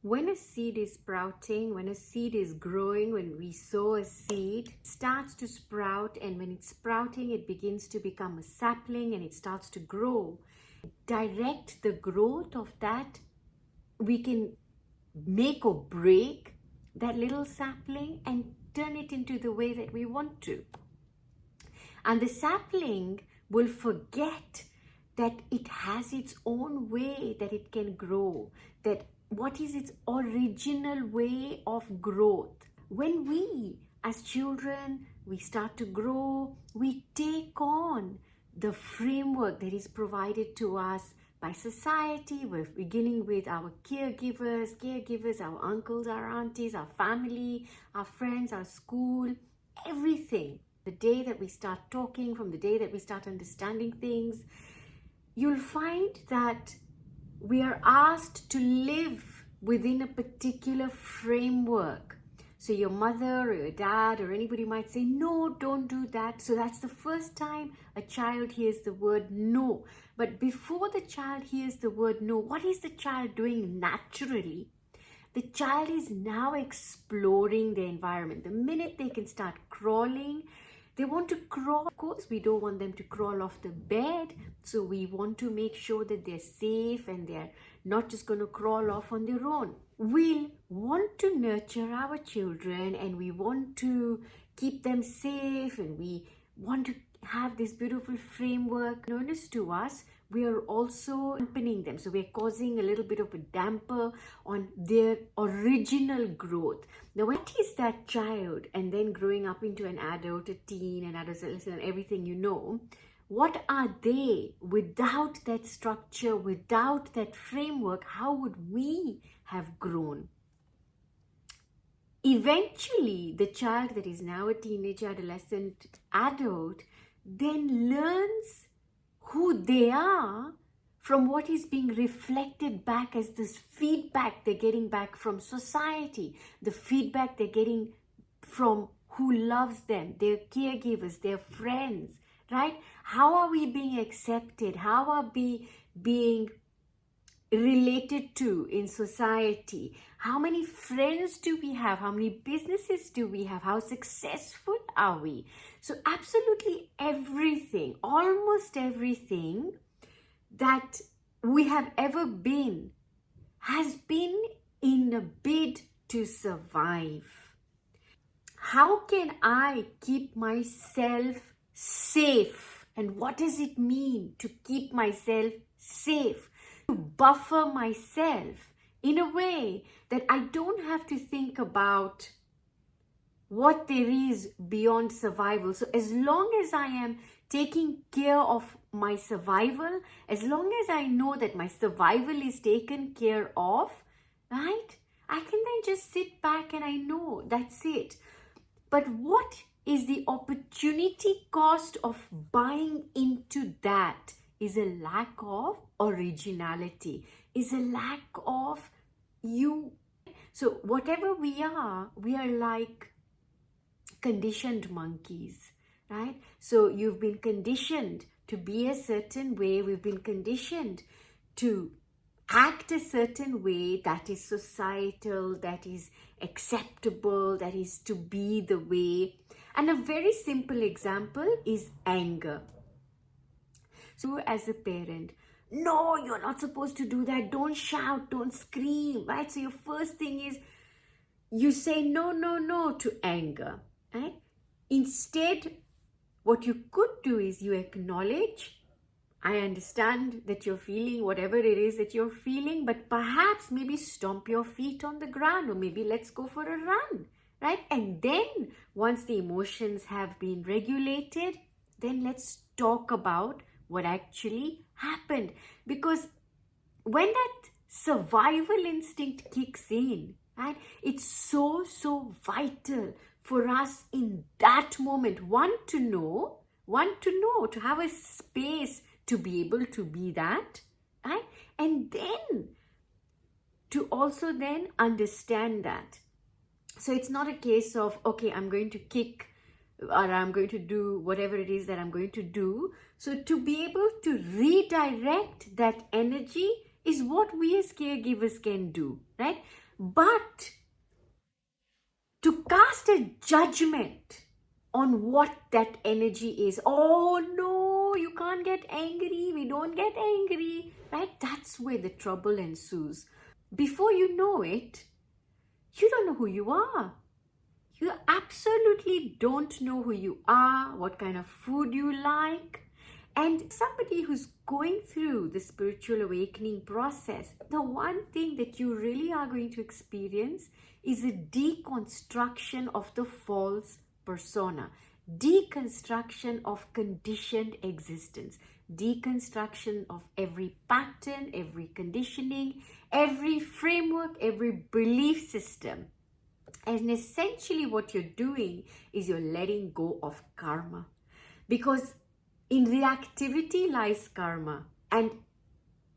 When a seed is sprouting, when a seed is growing, when we sow a seed, it starts to sprout, and when it's sprouting, it begins to become a sapling and it starts to grow. Direct the growth of that, we can make or break that little sapling and turn it into the way that we want to. And the sapling will forget that it has its own way that it can grow, that what is its original way of growth. When we, as children, we start to grow, we take on the framework that is provided to us by society. We're beginning with our caregivers, our uncles, our aunties, our family, our friends, our school, everything. The day that we start talking, from the day that we start understanding things, you'll find that we are asked to live within a particular framework. So your mother or your dad or anybody might say, no, don't do that. So that's the first time a child hears the word no. But before the child hears the word no, what is the child doing naturally? The child is now exploring the environment. The minute they can start crawling, they want to crawl. Of course, we don't want them to crawl off the bed. So we want to make sure that they're safe and they're not just going to crawl off on their own. We'll want to nurture our children and we want to keep them safe and we want to have this beautiful framework known as to us. We are also dampening them. So we're causing a little bit of a damper on their original growth. Now, what is that child and then growing up into an adult, a teen, an adolescent, and everything you know, what are they without that structure, without that framework? How would we have grown? Eventually, the child that is now a teenager, adolescent, adult, then learns who they are from what is being reflected back as this feedback they're getting back from society, the feedback they're getting from who loves them, their caregivers, their friends, right? How are we being accepted? How are we being related to in society? How many friends do we have? How many businesses do we have? How successful are we? So absolutely everything, almost everything that we have ever been has been in a bid to survive. How can I keep myself safe? And what does it mean to keep myself safe? To buffer myself in a way that I don't have to think about what there is beyond survival. So as long as I am taking care of my survival, as long as I know that my survival is taken care of, right? I can then just sit back and I know that's it. But what is the opportunity cost of buying into that? Is a lack of originality, is a lack of you. So whatever we are like conditioned monkeys, right? So you've been conditioned to be a certain way. We've been conditioned to act a certain way that is societal, that is acceptable, that is to be the way. And a very simple example is anger. So as a parent, no, you're not supposed to do that. Don't shout, don't scream, right? So your first thing is you say no to anger, right? Instead, what you could do is you acknowledge, I understand that you're feeling whatever it is that you're feeling, but perhaps maybe stomp your feet on the ground or maybe let's go for a run, right? And then once the emotions have been regulated, then let's talk about what actually happened. Because when that survival instinct kicks in, right, it's so vital for us in that moment, one to know, to have a space to be able to be that, right? And then to also then understand that. So it's not a case of, okay, I'm going to kick or I'm going to do whatever it is that I'm going to do. So to be able to redirect that energy is what we as caregivers can do, right? But to cast a judgment on what that energy is, oh no, you can't get angry, we don't get angry, right? That's where the trouble ensues. Before you know it, you don't know who you are. You absolutely don't know who you are, what kind of food you like. And somebody who's going through the spiritual awakening process, the one thing that you really are going to experience is a deconstruction of the false persona, deconstruction of conditioned existence, deconstruction of every pattern, every conditioning, every framework, every belief system. And essentially what you're doing is you're letting go of karma, because in reactivity lies karma, and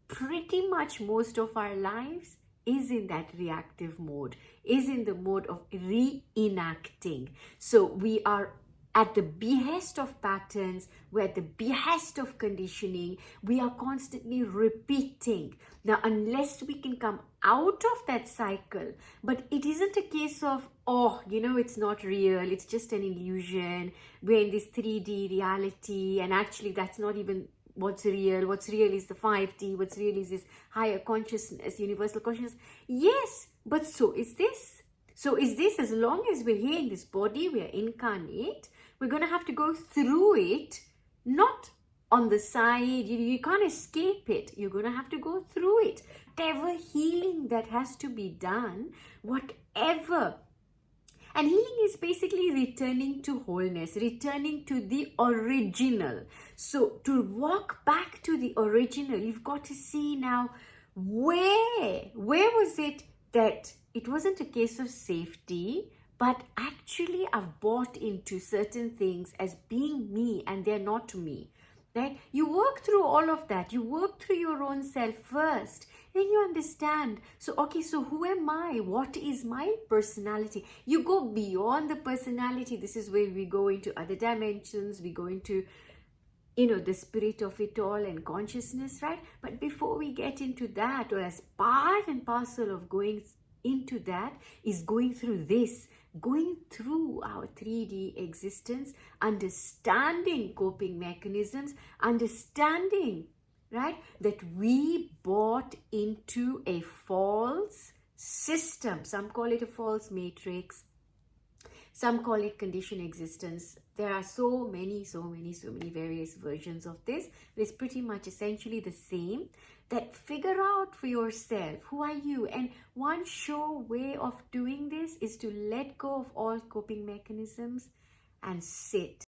pretty much most of our lives is in that reactive mode, is in the mode of reenacting. So we are at the behest of patterns, we're at the behest of conditioning, we are constantly repeating. Now, unless we can come out of that cycle, but it isn't a case of, oh, it's not real, it's just an illusion, we're in this 3D reality, and actually that's not even what's real. What's real is the 5D, what's real is this higher consciousness, universal consciousness. Yes, but so is this. So is this, as long as we're here in this body, we are incarnate, we're going to have to go through it, not on the side. You can't escape it. You're going to have to go through it. Whatever healing that has to be done, whatever. And healing is basically returning to wholeness, returning to the original. So to walk back to the original, you've got to see now where was it that it wasn't a case of safety, but actually I've bought into certain things as being me and they're not me, right? You work through all of that. You work through your own self first. Then you understand. So, okay, so who am I? What is my personality? You go beyond the personality. This is where we go into other dimensions. We go into, the spirit of it all and consciousness, right? But before we get into that, or as part and parcel of going into that, is going through this, going through our 3D existence, understanding coping mechanisms, understanding, right, that we bought into a false system. Some call it a false matrix. Some call it conditioned existence. There are so many various versions of this. It's pretty much essentially the same. That figure out for yourself, who are you? And one sure way of doing this is to let go of all coping mechanisms and sit.